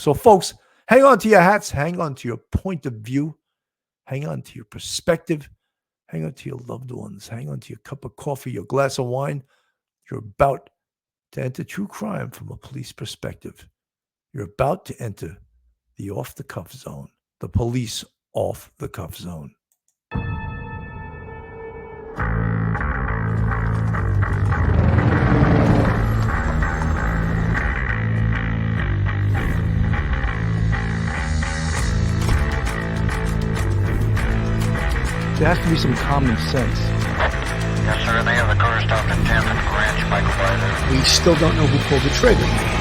So, folks, hang on to your hats, hang on to your point of view, hang on to your perspective, hang on to your loved ones, hang on to your cup of coffee, your glass of wine. You're about to enter true crime from a police perspective. You're about to enter the off-the-cuff zone, the police off-the-cuff zone. There has to be some common sense. Yes, sir. They have the car stopped in 10th and Ranch, Michael Byler. We still don't know who pulled the trigger.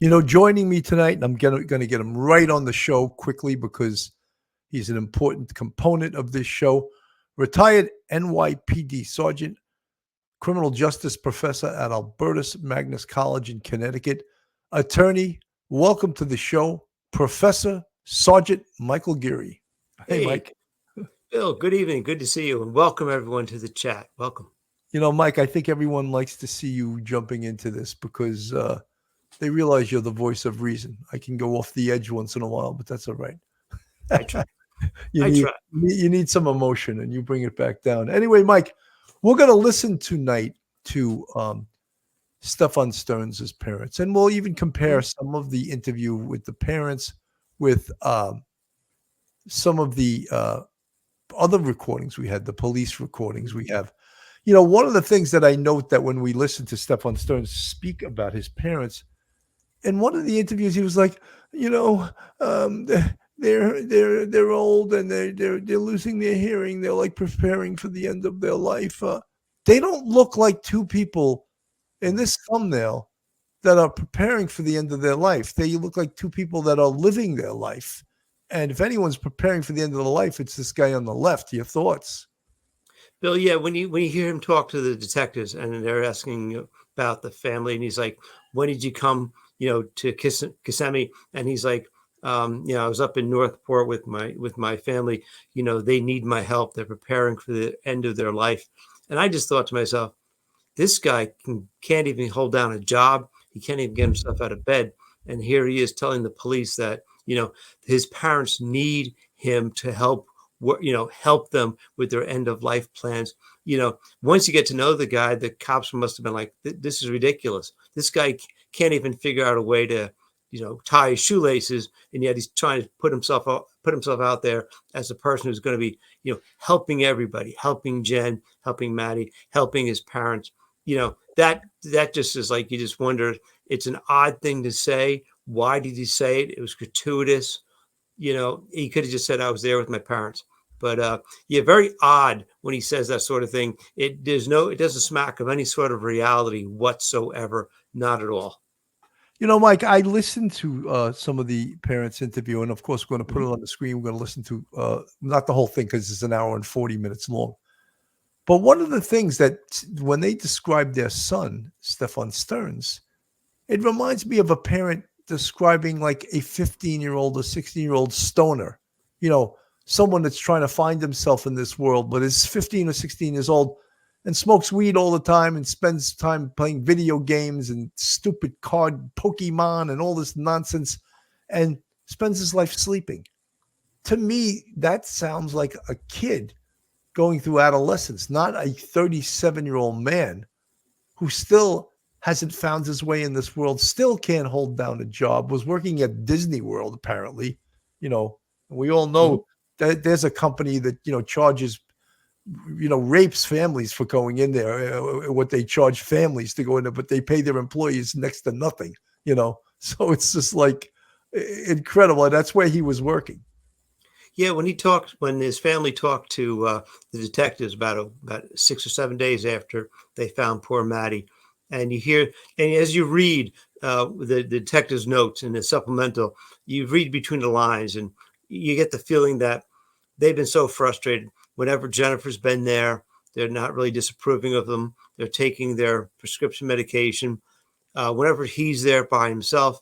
You know, joining me tonight, and I'm going to get him right on the show quickly because he's an important component of this show. Retired NYPD Sergeant, criminal justice professor at Albertus Magnus College in Connecticut, attorney. Welcome to the show, Professor Sergeant Michael Geary. Hey, Mike. Bill, good evening. Good to see you, and welcome everyone to the chat. Welcome. You know, Mike, I think everyone likes to see you jumping into this because they realize you're the voice of reason. I can go off the edge once in a while, but that's all right. I try. You need some emotion, and you bring it back down. Anyway, Mike, we're going to listen tonight to Stephan Sterns' parents, and we'll even compare some of the interview with the parents with some of the other recordings we had, the police recordings we have. You know, one of the things that I note that when we listen to Stephan Sterns speak about his parents, in one of the interviews, he was like, you know, they're old and they're losing their hearing. They're like preparing for the end of their life. They don't look like two people in this thumbnail that are preparing for the end of their life. They look like two people that are living their life. And if anyone's preparing for the end of their life, it's this guy on the left. Your thoughts? Bill, yeah, when you hear him talk to the detectives and they're asking about the family, and he's like, when did you come, to Kissimmee? And he's like, I was up in Northport with my family. They need my help. They're preparing for the end of their life. And I just thought to myself, this guy can't even hold down a job. He can't even get himself out of bed. And here he is telling the police that, his parents need him to help them with their end of life plans. Once you get to know the guy, the cops must have been like, this is ridiculous. This guy can't even figure out a way to, tie his shoelaces. And yet he's trying to put himself out there as a person who's going to be, helping everybody, helping Jen, helping Maddie, helping his parents. That just is like, you just wonder, it's an odd thing to say. Why did he say it? It was gratuitous. He could have just said, I was there with my parents. But very odd when he says that sort of thing. It doesn't smack of any sort of reality whatsoever. Not at all. Mike, I listened to some of the parents' interview, and of course, we're going to put it on the screen. We're going to listen to not the whole thing because it's an hour and 40 minutes long. But one of the things that when they describe their son, Stephan Sterns, it reminds me of a parent describing like a 15-year-old or 16-year-old stoner, someone that's trying to find himself in this world, but is 15 or 16 years old and smokes weed all the time and spends time playing video games and stupid card Pokemon and all this nonsense and spends his life sleeping. To me, that sounds like a kid going through adolescence, not a 37-year-old man who still hasn't found his way in this world, still can't hold down a job, was working at Disney World, apparently. We all know that there's a company that, charges, rapes families for going in there, what they charge families to go in there, but they pay their employees next to nothing, So it's just like incredible. And that's where he was working. Yeah, when his family talked to the detectives about 6 or 7 days after they found poor Maddie, and you hear, and as you read the detective's notes in the supplemental, you read between the lines, and you get the feeling that they've been so frustrated. Whenever Jennifer's been there, They're not really disapproving of them. They're taking their prescription medication. Whenever he's there by himself,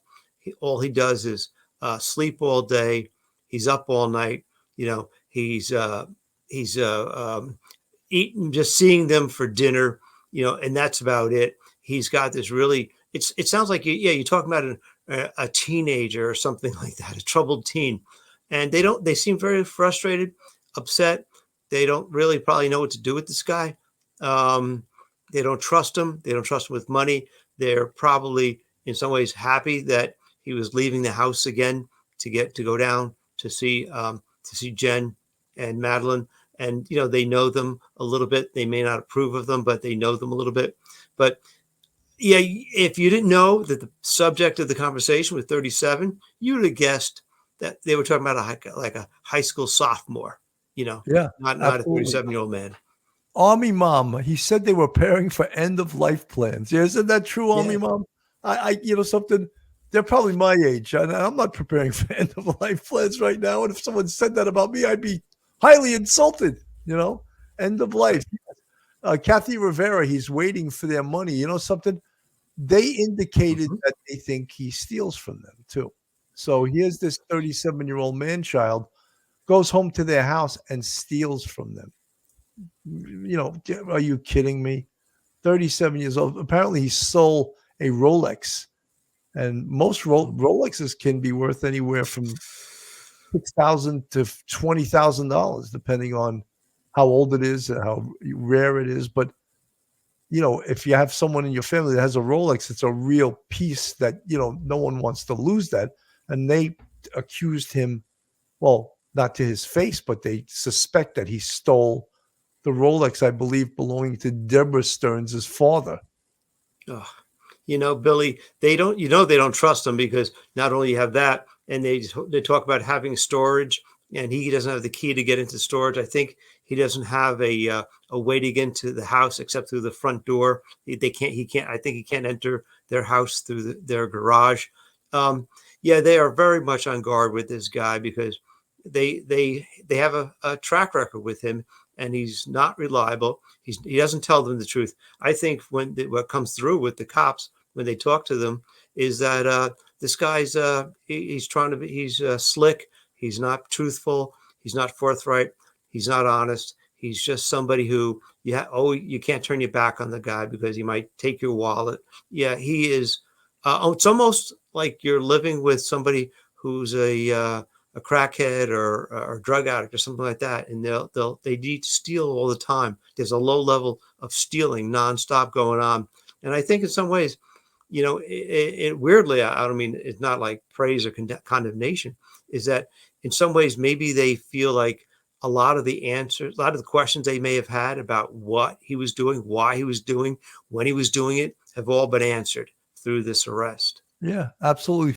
all he does is sleep all day. He's up all night. You know, he's eating, just seeing them for dinner. You know, and that's about it. He's got this really. It sounds like you're talking about a teenager or something like that, a troubled teen, and they seem very frustrated, upset. They don't really probably know what to do with this guy. They don't trust him. They don't trust him with money. They're probably in some ways happy that he was leaving the house again to go down to see Jen and Madeline. And, you know, they know them a little bit. They may not approve of them, but they know them a little bit. But yeah, if you didn't know that the subject of the conversation was 37, you would have guessed that they were talking about a high school sophomore, you know, Yeah, not a 37-year-old man. Army mom, he said they were preparing for end of life plans. Yeah, isn't that true, Army mom? You know something, they're probably my age, and I'm not preparing for end of life plans right now. And if someone said that about me, I'd be highly insulted. You know, end of life. Kathy Rivera, he's waiting for their money. You know something? They indicated that they think he steals from them too. So here's this 37-year-old man-child goes home to their house and steals from them. You know, are you kidding me? 37 years old. Apparently, he stole a Rolex, and most Rolexes can be worth anywhere from $6,000 to $20,000, depending on how old it is and how rare it is. But you know, if you have someone in your family that has a Rolex, it's a real piece that, you know, no one wants to lose that. And they accused him, well, not to his face, but they suspect that he stole the Rolex, I believe, belonging to Deborah Sterns' father. Oh, you know, Billy, they don't trust him, because not only you have that, and they talk about having storage, and he doesn't have the key to get into storage. I think he doesn't have a way to get into the house except through the front door. I think he can't enter their house through their garage. Yeah, they are very much on guard with this guy, because they have a track record with him, and he's not reliable. He doesn't tell them the truth. I think what comes through with the cops when they talk to them is that this guy's he's slick. He's not truthful. He's not forthright. He's not honest. He's just somebody who you can't turn your back on the guy because he might take your wallet. Yeah, he is. It's almost like you're living with somebody who's a crackhead or a drug addict or something like that, and they need to steal all the time. There's a low level of stealing nonstop going on, and I think in some ways, you know, it weirdly, I don't mean it's not like praise or condemnation, is that in some ways maybe they feel like a lot of the answers, a lot of the questions they may have had about what he was doing, why he was doing, when he was doing it, have all been answered through this arrest. Yeah, absolutely.